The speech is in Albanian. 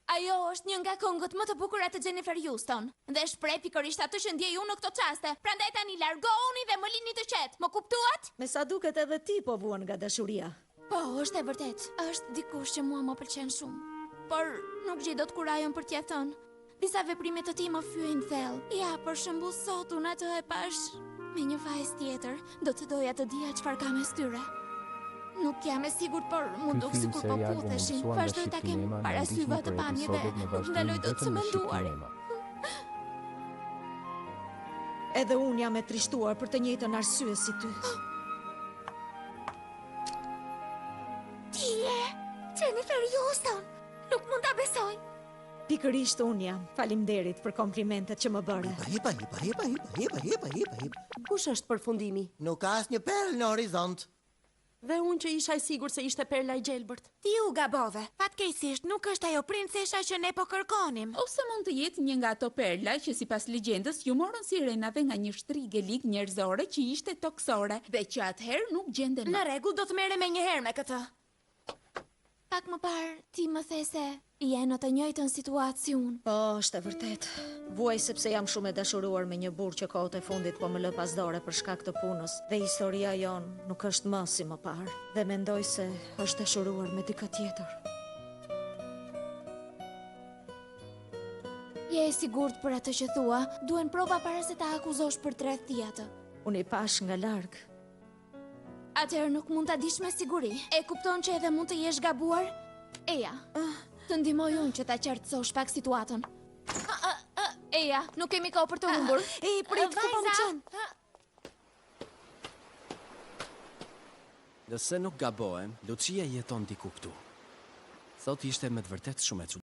Ajo është një nga këngët më të bukura të Jennifer Houston dhe shpreh pikërisht atë që ndjej unë në këto çaste. Prandaj tani largohuni dhe më lini të qetë. Më kuptuat? Me sa duket edhe ti po vuan nga dashuria. Po, është e vërtet. Është dikush që mua më pëlqen shumë. Por nuk gjej dot kurajon për t'ia thënë. Disa veprime të tij më fyejnë thellë. Ja, për shembull sot unë atë e pash me një vajzë tjetër. Do të doja të dija çfarë ka mes tyre. Nuk jam e sigurt, por mu duk sikur po putheshin. Vazhdoj ta kem para syve të pamjeve. Nuk ndaloj dot të menduarin. Edhe unë jam e trishtuar për të njëjtën arsye si ty. Ti je Jennifer Houston. Nuk mund ta besoj. Pikërisht unë jam. Faleminderit për komplimentet që më bëre. Kush është përfundimi? Nuk ka asnjë perlë në horizont. Dhe unë që isha i sigurt se ishte perla i gjelbërt. Ti u gabove. Fatkeqësisht nuk është ajo princesha që ne po kërkonim. Ose mund të jetë një nga ato perla që sipas legjendës ju morën sirenave nga një shtrigë lig njerëzore që ishte toksore dhe që atëherë nuk gjenden më. Në rregull, do të merrem menjëherë me këtë. Pak më parë ti më the se je në të njëjtën situatë si unë. Po, është e vërtet. Vuaj sepse jam shumë e dashuruar me një burr që kohët e fundit po më lë pas dore për shkak të punës dhe historia jon nuk është më si më parë dhe mendoj se është dashuruar me dikë tjetër. Je e sigurt për atë që thua? Duhen prova para se ta akuzosh për tredh ti atë. Unë i pash nga larg. Atëherë nuk mund ta dish me siguri. E kupton që edhe mund të jesh gabuar? Eja, të ndihmoj unë që ta qartësosh pak situatën. Eja, nuk kemi kohë për të humbur. Prit, ku po më çon? Nëse nuk gabohem, Lucia jeton diku këtu. Thot ishte me të vërtet shumë e